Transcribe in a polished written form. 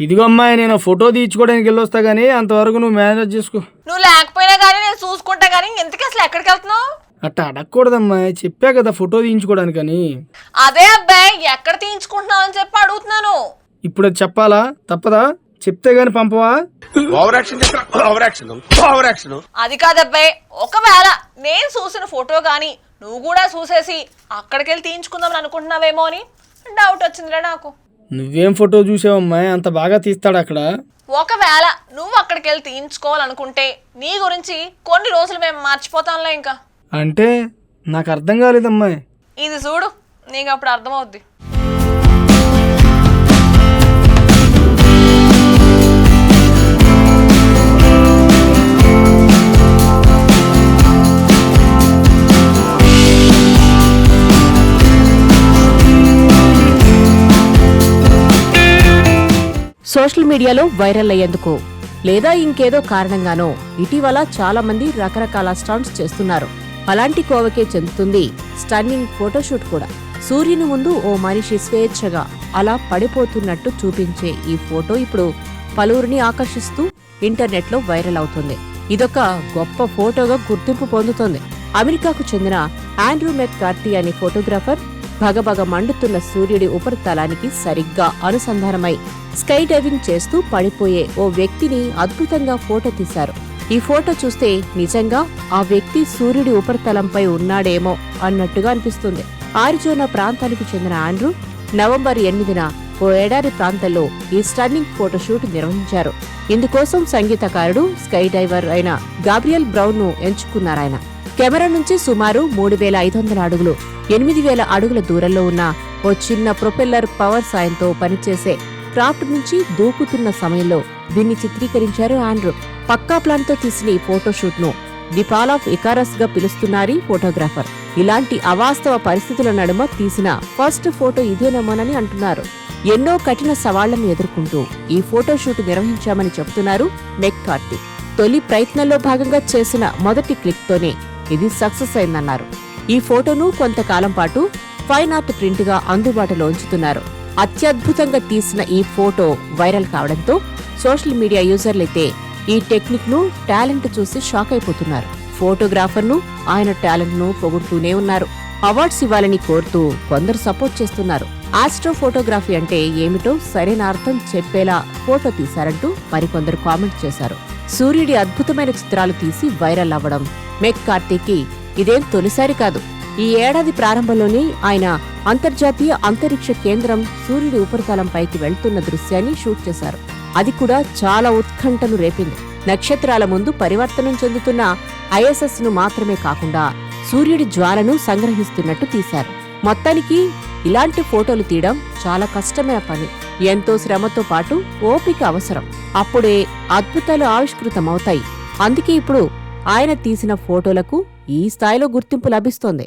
ఇదిగో అమ్మాయి, నేను ఫోటో తీయించుకోవడానికి వెళ్ళొస్తా గానీ అంతవరకు నువ్వు మేనేజ్ చేసుకో. నువ్వు లేకపోయినా గానీ నేను చూసుకుంటా గానీ ఎందుకు అసలు ఎక్కడికి వెళ్తున్నావు? అట్ట అడగకూడదమ్మా, చెప్పా కదా ఫోటో తీయించుకోవడానికని. అదే అబ్బాయి ఎక్కడ తీయించుకుంటున్నావు అని చెప్పి అడుగుతున్నాను. ఇప్పుడు అది చెప్పాలా? తప్పదా? చెప్తే గాని పంపవా? అది కాదబ్బాయి, ఒకవేళ నేను చూసిన ఫోటో గానీ నువ్వు కూడా చూసేసి అక్కడికి వెళ్ళి తీయించుకుందామని అనుకుంటున్నావేమో అని డౌట్ వచ్చిందిరా నాకు. నువ్వేం ఫోటో చూసావమ్మాయి, అంత బాగా తీస్తాడు అక్కడ? ఒకవేళ నువ్వు అక్కడికి వెళ్ళి తీయించుకోవాలనుకుంటే నీ గురించి కొన్ని రోజులు మేము మర్చిపోతాంలే. ఇంకా అంటే నాకు అర్థం కాలేదమ్మాయి. ఇది చూడు, నీకు అప్పుడు అర్థమవుద్ది. సోషల్ మీడియాలో వైరల్ అయ్యేందుకు లేదా ఇంకేదో కారణంగానో ఇటీవల చాలా మంది రకరకాల స్టంట్స్ చేస్తున్నారు. అలాంటి కోవకే చెందుతుంది స్టన్నింగ్ ఫోటోషూట్ కూడా. సూర్యుని ముందు ఓ మనిషి స్వేచ్ఛగా అలా పడిపోతున్నట్టు చూపించే ఈ ఫోటో ఇప్పుడు పలువురిని ఆకర్షిస్తూ ఇంటర్నెట్లో వైరల్ అవుతుంది. ఇదొక గొప్ప ఫోటోగా గుర్తింపు పొందుతోంది. అమెరికాకు చెందిన ఆండ్రూ మెక్కార్తీ అనే ఫోటోగ్రాఫర్ భగభగ మండుతున్న సూర్యుడి ఉపరితలానికి సరిగ్గా అనుసంధానమై స్కై డైవింగ్ చేస్తూ పడిపోయే ఓ వ్యక్తిని అద్భుతంగా ఫోటో తీశారు. ఈ ఫోటో చూస్తే నిజంగా ఆ వ్యక్తి సూర్యుడి ఉపరితలంపై ఉన్నాడేమో అన్నట్టుగా అనిపిస్తుంది. ఆరిజోనా ప్రాంతానికి చెందిన ఆండ్రూ నవంబర్ 8న ఓ ఎడారి ప్రాంతంలో ఈ స్టన్నింగ్ ఫోటోషూట్ నిర్వహించారు. ఇందుకోసం సంగీతకారుడు స్కై డైవర్ అయిన గాబ్రియల్ బ్రౌన్ ను ఎంచుకున్నారాయన. కెమెరా నుంచి సుమారు 3500 అడుగులు 8000 అడుగుల దూరంలో ఉన్న ఓ చిన్న ప్రొపెల్లర్ పవర్ సాయంతో పనిచేసే క్రాఫ్ట్ నుంచి దూకుతున్న సమయంలో దీన్ని చిత్రీకరించారు ఆండ్రూ. పక్కా ప్లాన్ తో తీసిన ఈ ఫోటోషూట్ ను ది ఫాల్ ఆఫ్ ఇకారస్ గా పిలుస్తున్నారు ఫోటోగ్రాఫర్. ఇలాంటి అవాస్తవ పరిస్థితుల నడుమ తీసిన ఫస్ట్ ఫోటో ఇదేనేమోనని అంటున్నారు. ఎన్నో కఠిన సవాళ్లను ఎదుర్కొంటూ ఈ ఫోటోషూట్ నిర్వహించామని చెబుతున్నారు మెక్కార్తీ. తొలి ప్రయత్నంలో భాగంగా చేసిన మొదటి క్లిక్ తోనే ఇది సక్సెస్ అయిందన్నారు. ఈ ఫోటోను కొంతకాలం పాటు ఫైన్ ఆర్ట్ ప్రింట్ గా అందుబాటులో ఉంచుతున్నారు. అత్యద్భుతంగా తీసిన ఈ ఫోటో వైరల్ కావడంతో సోషల్ మీడియా యూజర్లైతే ఈ టెక్నిక్ ను టాలెంట్ చూసి షాక్ అయిపోతున్నారు. ఫోటోగ్రాఫర్ ను ఆయన టాలెంట్ ను పొగుడుతూనే ఉన్నారు. అవార్డ్స్ ఇవ్వాలని కోరుతూ కొందరు సపోర్ట్ చేస్తున్నారు. ఆస్ట్రో ఫోటోగ్రఫీ అంటే ఏమిటో సరైన అర్థం చెప్పేలా ఫోటో తీశారంటూ మరికొందరు కామెంట్ చేశారు. సూర్యుడి అద్భుతమైన చిత్రాలు తీసి వైరల్ అవ్వడం మెక్కార్తీకి ఇదేం తొలిసారి కాదు. ఈ ఏడాది ప్రారంభంలోనే ఆయన అంతర్జాతీయ అంతరిక్ష కేంద్రం సూర్యుడి ఉపరితలంపైకి వెళ్తున్న దృశ్యాన్ని షూట్ చేశారు. అది కూడా చాలా ఉత్కంఠను రేపింది. నక్షత్రాల ముందు పరివర్తనం చెందుతున్న ఐఎస్ఎస్ ను మాత్రమే కాకుండా సూర్యుడి జ్వాలను సంగ్రహిస్తున్నట్టు తీశారు. మొత్తానికి ఇలాంటి ఫోటోలు తీయడం చాలా కష్టమైన పని. ఎంతో శ్రమతో పాటు ఓపిక అవసరం. అప్పుడే అద్భుతాలు ఆవిష్కృతమవుతాయి. అందుకే ఇప్పుడు ఆయన తీసిన ఫోటోలకు ఈ స్థాయిలో గుర్తింపు లభిస్తోంది.